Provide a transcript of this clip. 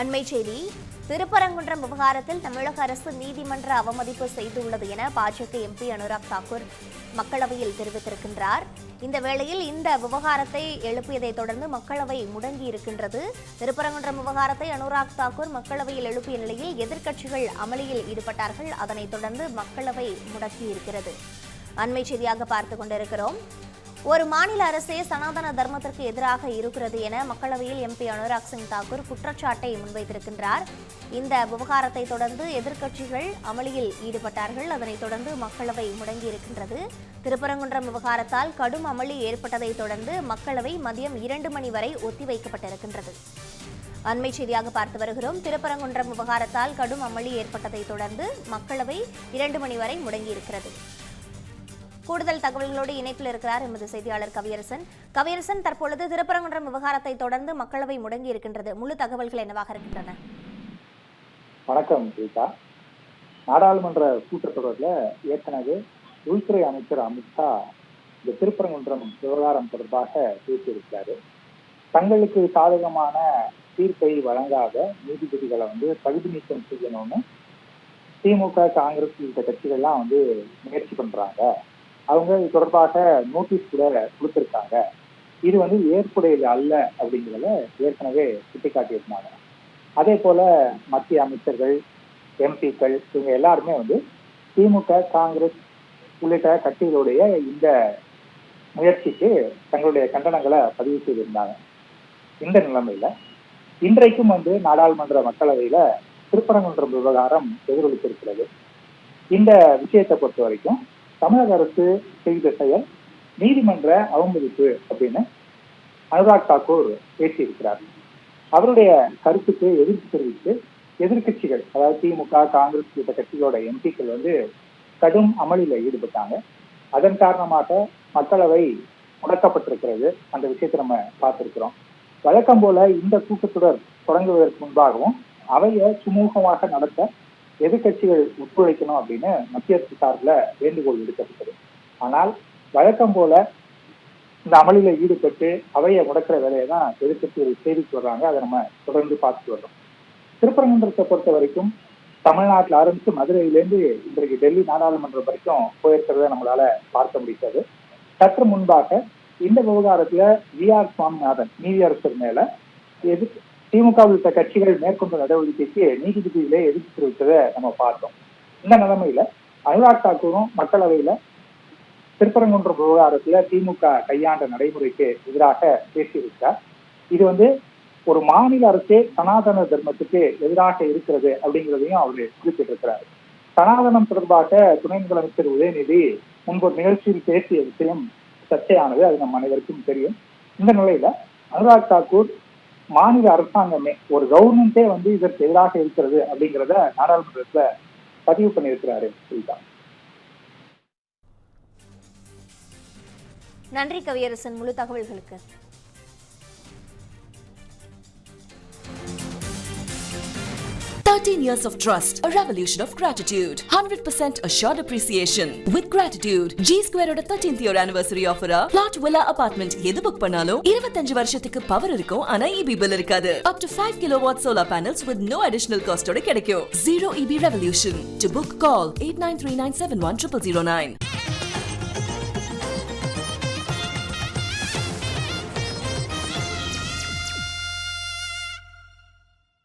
அண்மை செய்தி. திருப்பரங்குன்றம் விவகாரத்தில் தமிழக அரசு நீதிமன்ற அவமதிப்பு செய்துள்ளது என பாஜக எம்பி அனுராக் தாக்கூர் மக்களவையில் தெரிவித்திருக்கின்றார். இந்த வேளையில் இந்த விவகாரத்தை எழுப்பியதை தொடர்ந்து மக்களவை முடங்கியிருக்கின்றது. திருப்பரங்குன்றம் விவகாரத்தை அனுராக் தாக்கூர் மக்களவையில் எழுப்பிய நிலையில் எதிர்க்கட்சிகள் அமளியில் ஈடுபட்டார்கள். அதனைத் தொடர்ந்து மக்களவை முடங்கியிருக்கிறது. அண்மை செய்தியாக பார்த்துக் கொண்டிருக்கிறோம். ஒரு மாநில அரசே சனாதன தர்மத்திற்கு எதிராக இருக்கிறது என மக்களவையில் எம்பி அனுராக் சிங் தாக்கூர் குற்றச்சாட்டை முன்வைத்திருக்கின்றார். இந்த விவகாரத்தை தொடர்ந்து எதிர்க்கட்சிகள் அமளியில் ஈடுபட்டார்கள். அதனைத் தொடர்ந்து மக்களவை முடங்கியிருக்கின்றது. திருப்பரங்குன்றம் விவகாரத்தால் கடும் அமளி ஏற்பட்டதை தொடர்ந்து மக்களவை மதியம் 2 மணி வரை ஒத்திவைக்கப்பட்டிருக்கின்றது. அண்மை செய்தியாக பார்த்து வருகிறோம். திருப்பரங்குன்றம் விவகாரத்தால் கடும் அமளி ஏற்பட்டதை தொடர்ந்து மக்களவை 2 மணி வரை முடங்கியிருக்கிறது. கூடுதல் தகவல்களோடு இணைப்பில் இருக்கிறார் எமது செய்தியாளர் கவியரசன். கவியரசன், தற்பொழுது திருப்பரங்குன்றம் விவகாரத்தை தொடர்ந்து மக்களவை முடங்கி இருக்கின்றது. முழு தகவல்கள் என்னவாக இருக்கின்றன? வணக்கம் கீதா. நாடாளுமன்ற கூட்டத்தொடரில் ஏற்கனவே உள்துறை அமைச்சர் அமித்ஷா இந்த திருப்பரங்குன்றம் விவகாரம் தொடர்பாக பேசியிருக்கிறாரு. தங்களுக்கு சாதகமான தீர்ப்பை வழங்காத நீதிபதிகளை தகுதி நீக்கம் செய்யணும்னு திமுக, காங்கிரஸ் உள்ளிட்ட கட்சிகள்லாம் முயற்சி பண்றாங்க. அவங்க இது தொடர்பாக நோட்டீஸ் கூட கொடுத்திருக்காங்க. இது ஏற்புடையது அல்ல அப்படிங்கிறத ஏற்கனவே சுட்டிக்காட்டியிருந்தாங்க. அதே போல மத்திய அமைச்சர்கள், எம்பிக்கள் இவங்க எல்லாருமே திமுக, காங்கிரஸ் உள்ளிட்ட கட்சிகளுடைய இந்த முயற்சிக்கு தங்களுடைய கண்டனங்களை பதிவு செய்திருந்தாங்க. இந்த நிலைமையில இன்றைக்கும் நாடாளுமன்ற மக்களவையில திருப்பரங்குன்றம் விவகாரம் எதிரொலித்திருக்கிறது. இந்த விஷயத்தை பொறுத்த வரைக்கும் தமிழக அரசு செய்த செயல் நீதிமன்ற அவமதிப்பு அப்படின்னு அனுராக் தாக்கூர் பேசியிருக்கிறார். அவருடைய கருத்துக்கு எதிர்ப்பு தெரிவித்து எதிர்கட்சிகள், அதாவது திமுக, காங்கிரஸ் உள்ளிட்ட கட்சிகளோட எம்பிக்கள் கடும் அமளியில ஈடுபட்டாங்க. அதன் காரணமாக மக்களவை முடக்கப்பட்டிருக்கிறது. அந்த விஷயத்தை நம்ம பார்த்திருக்கிறோம். வழக்கம் போல இந்த கூட்டத்தொடர் தொடங்குவதற்கு முன்பாகவும் அவையை சுமூகமாக நடத்த எதிர்கட்சிகள் ஒத்துழைக்கணும் அப்படின்னு மத்திய அரசு சார்பில் வேண்டுகோள் விடுக்கப்பட்டது. ஆனால் வழக்கம் போல இந்த அமளியில ஈடுபட்டு அவையை முடக்கிற வேலையை தான் எதிர்கட்சிகள் செய்துட்டு வர்றாங்க. அதை நம்ம தொடர்ந்து பார்த்துட்டு வர்றோம். திருப்பரங்குன்றத்தை பொறுத்த வரைக்கும் தமிழ்நாட்டில் ஆரம்பித்து மதுரையிலேருந்து இன்றைக்கு டெல்லி நாடாளுமன்றம் வரைக்கும் போயிருக்கிறத நம்மளால பார்க்க முடியாது. சற்று முன்பாக இந்த விவகாரத்துல வி.ஆர். சுவாமிநாதன் நீதியரசர் மேல திமுக உள்ளிட்ட கட்சிகள் மேற்கொண்ட நடவடிக்கைக்கு நீதிபதிகளே எதிர்ப்பு தெரிவித்ததை நம்ம பார்த்தோம். இந்த நிலைமையில அனுராக் தாக்கூரும் மக்களவையில திருப்பரங்குன்றம் விவகாரத்துல திமுக கையாண்ட நடைமுறைக்கு எதிராக பேசியிருக்கிறார். இது ஒரு மாநில அரசே சனாதன தர்மத்துக்கு எதிராக இருக்கிறது அப்படிங்கிறதையும் அவரு குறிப்பிட்டிருக்கிறார். சனாதனம் தொடர்பாக துணை முதலமைச்சர் உதயநிதி முன்பு நிகழ்ச்சியில் பேசிய விஷயம் சர்ச்சையானது. அது நம்ம அனைவருக்கும் தெரியும். இந்த நிலையில அனுராக் தாக்கூர் மாநில அரசாங்கமே, ஒரு கவர்மெண்டே இதற்கு எதிராக இருக்கிறது அப்படிங்கிறத நாடாளுமன்றத்துல பதிவு பண்ணியிருக்கிறாரு. நன்றி கவியரசன், முழு தகவல்களுக்கு. 13 years of trust, a revolution of gratitude, 100% assured appreciation. With gratitude, G Square oda 13th year anniversary offer plot villa apartment எது புக் பண்ணாலும் 25 வருஷத்துக்கு பவர் இருக்கும். ஆனா EB bill இருக்காது. Up to 5 kilowatt solar panels with no additional cost ஓட கிடைக்கும். Zero EB revolution. To book, call 8939710009.